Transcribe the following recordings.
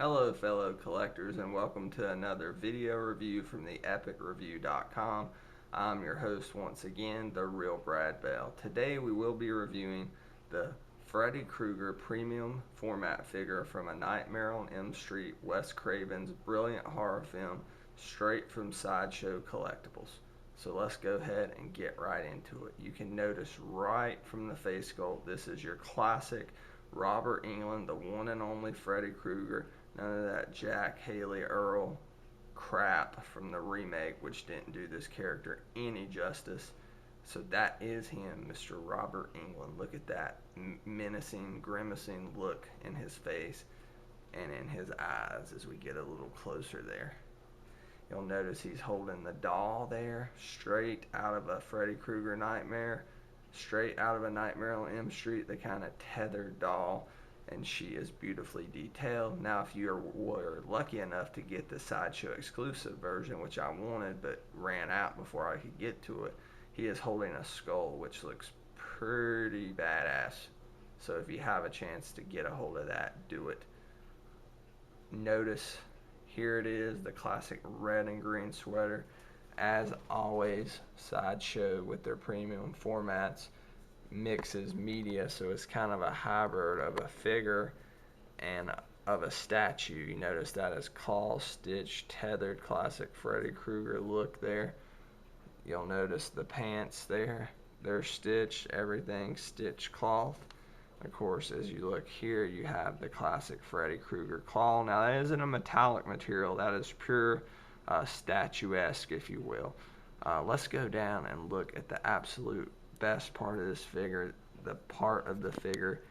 Hello fellow collectors and welcome to another video review from the epicreview.com. I'm your host once again, the real Brad Bell. Today we will be reviewing the Freddy Krueger premium format figure from A Nightmare on Elm Street, Wes Craven's brilliant horror film, straight from Sideshow Collectibles. So let's go ahead and get right into it. You can notice right from the face sculpt, this is your classic Robert Englund, the one and only Freddy Krueger. None of that Jack Haley Earl crap from the remake, which didn't do this character any justice. So that is him, Mr. Robert Englund. Look at that menacing, grimacing look in his face and in his eyes as we get a little closer there. You'll notice he's holding the doll there, straight out of a Freddy Krueger nightmare, straight out of A Nightmare on Elm Street, the kind of tethered doll, and she is beautifully detailed. Now, if you were lucky enough to get the Sideshow exclusive version, which I wanted but ran out before I could get to it, he is holding a skull, which looks pretty badass. So if you have a chance to get a hold of that, do it. Notice here it is, the classic red and green sweater. As always, Sideshow with their premium formats mixes media, so it's kind of a hybrid of a figure and of a statue. You notice that is claw stitched, tethered, classic Freddy Krueger look there. You'll notice the pants there, they're stitched, everything stitched cloth. Of course, as you look here, you have the classic Freddy Krueger claw. Now, that isn't a metallic material. That is pure statuesque, if you will. Let's go down and look at the absolute best part of this figure, the part of the figure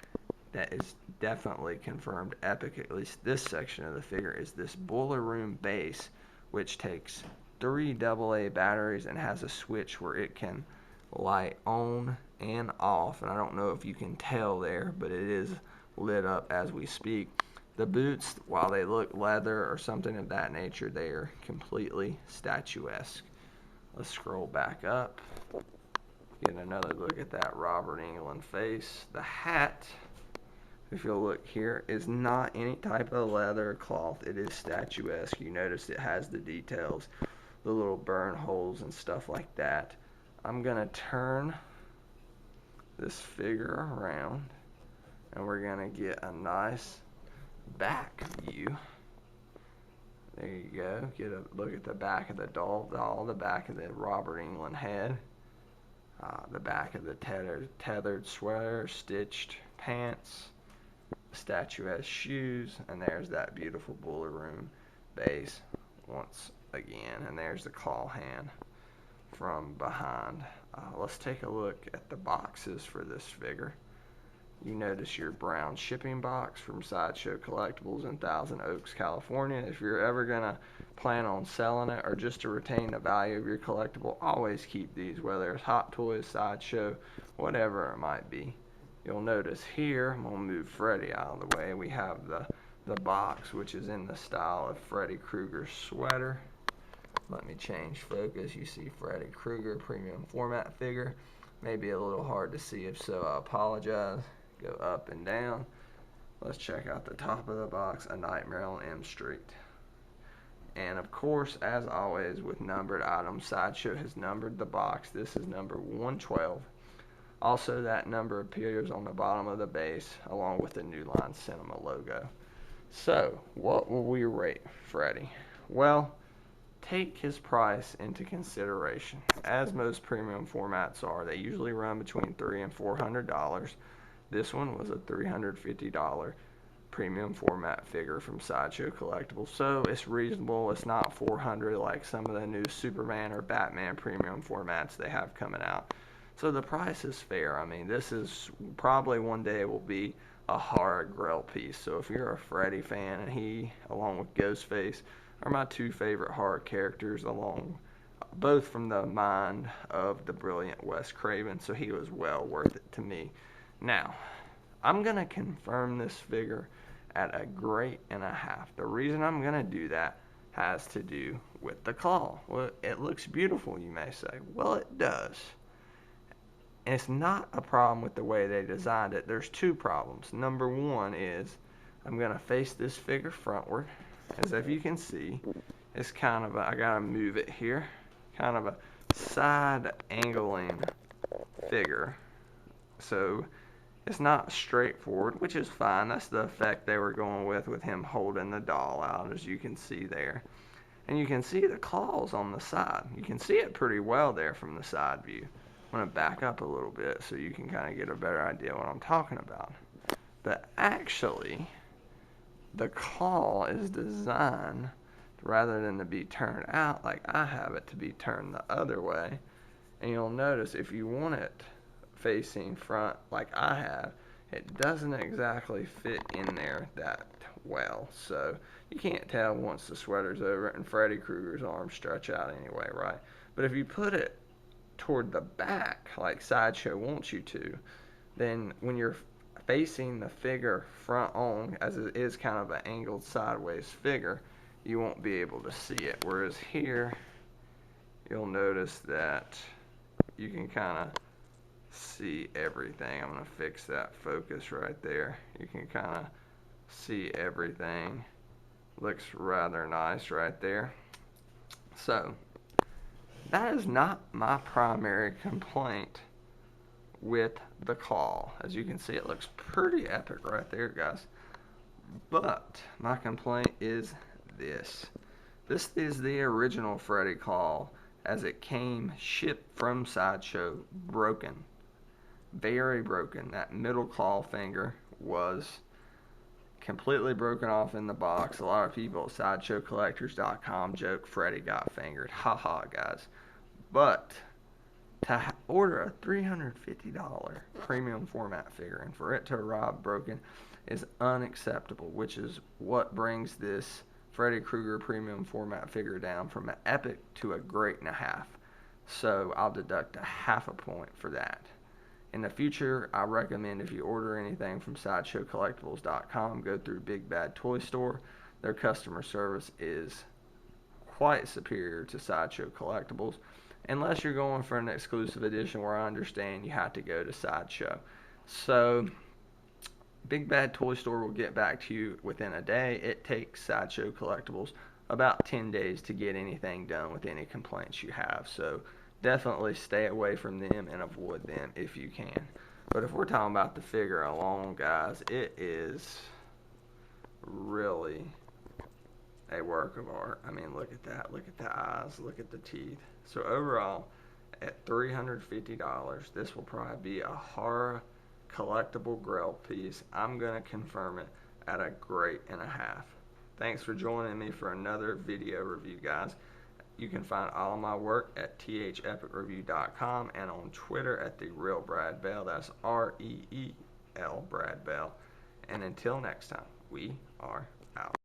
that is definitely confirmed epic, at least this section of the figure, is this boiler room base, which takes 3 AA batteries and has a switch where it can light on and off, and I don't know if you can tell there, but it is lit up as we speak. The boots, while they look leather or something of that nature, they are completely statuesque. Let's scroll back up, get another look at that Robert Englund face. The hat, if you'll look here, is not any type of leather or cloth. It is statuesque. You notice it has the details, the little burn holes and stuff like that. I'm gonna turn this figure around and we're gonna get a nice back view. There you go. Get a look at the back of the doll, the back of the Robert Englund head, the back of the tethered sweater, stitched pants, statuesque shoes, and there's that beautiful boiler room base once again, and there's the claw hand from behind. Let's take a look at the boxes for this figure. You notice your brown shipping box from Sideshow Collectibles in Thousand Oaks, California. If you're ever gonna plan on selling it or just to retain the value of your collectible, always keep these, whether it's Hot Toys, Sideshow, whatever it might be. You'll notice here, I'm gonna move Freddy out of the way, we have the box, which is in the style of Freddy Krueger's sweater. Let me change focus. You see Freddy Krueger premium format figure. Maybe a little hard to see, if so I apologize. Go up and down. Let's check out the top of the box, A Nightmare on Elm Street. And of course, as always with numbered items, Sideshow has numbered the box. This is number 112. Also, that number appears on the bottom of the base along with the New Line Cinema logo. So, what will we rate Freddy? Well, take his price into consideration. As most premium formats are, they usually run between $300 and $400. This one was a $350 premium format figure from Sideshow Collectibles, so it's reasonable. It's not $400 like some of the new Superman or Batman premium formats they have coming out. So the price is fair. I mean, this is probably one day will be a hard grail piece. So if you're a Freddy fan, and he, along with Ghostface, are my 2 favorite horror characters, along both from the mind of the brilliant Wes Craven, so he was well worth it to me. Now, I'm going to confirm this figure at a grade and a half. The reason I'm going to do that has to do with the claw. Well, it looks beautiful, you may say. Well, it does. And it's not a problem with the way they designed it. There's 2 problems. Number 1 is I'm going to face this figure frontward. As if you can see, it's kind of I got to move it here, kind of a side angling figure. So it's not straightforward, which is fine. That's the effect they were going with him holding the doll out, as you can see there. And you can see the claws on the side. You can see it pretty well there from the side view. I'm going to back up a little bit so you can kind of get a better idea what I'm talking about. But actually, the claw is designed, rather than to be turned out like I have it, to be turned the other way. And you'll notice if you want it facing front like I have, it doesn't exactly fit in there that well. So you can't tell once the sweater's over it, and Freddy Krueger's arms stretch out anyway, right? But if you put it toward the back like Sideshow wants you to, then when you're facing the figure front on, as it is kind of an angled sideways figure, you won't be able to see it. Whereas here, you'll notice that you can kind of see everything. I'm going to fix that focus right there. You can kind of see everything. Looks rather nice right there. So that is not my primary complaint with the claw. As you can see, it looks pretty epic right there, guys. But my complaint is this. This is the original Freddy claw as it came shipped from Sideshow, broken. Very broken. That middle claw finger was completely broken off in the box. A lot of people at SideshowCollectors.com joke Freddy got fingered. Haha, guys. But to order a $350 premium format figure and for it to arrive broken is unacceptable, which is what brings this Freddy Krueger premium format figure down from an epic to a great and a half. So I'll deduct a half a point for that. In the future, I recommend if you order anything from SideshowCollectibles.com, go through Big Bad Toy Store. Their customer service is quite superior to Sideshow Collectibles, unless you're going for an exclusive edition where I understand you have to go to Sideshow. So Big Bad Toy Store will get back to you within a day. It takes Sideshow Collectibles about 10 days to get anything done with any complaints you have. So definitely stay away from them and avoid them if you can. But if we're talking about the figure alone, guys, it is really a work of art. I mean, look at that. Look at the eyes. Look at the teeth. So overall, at $350, this will probably be a horror collectible grail piece. I'm going to confirm it at a great and a half. Thanks for joining me for another video review, guys. You can find all of my work at thepicreview.com and on Twitter at The Real Brad Bell. That's REEL Brad Bell. And until next time, we are out.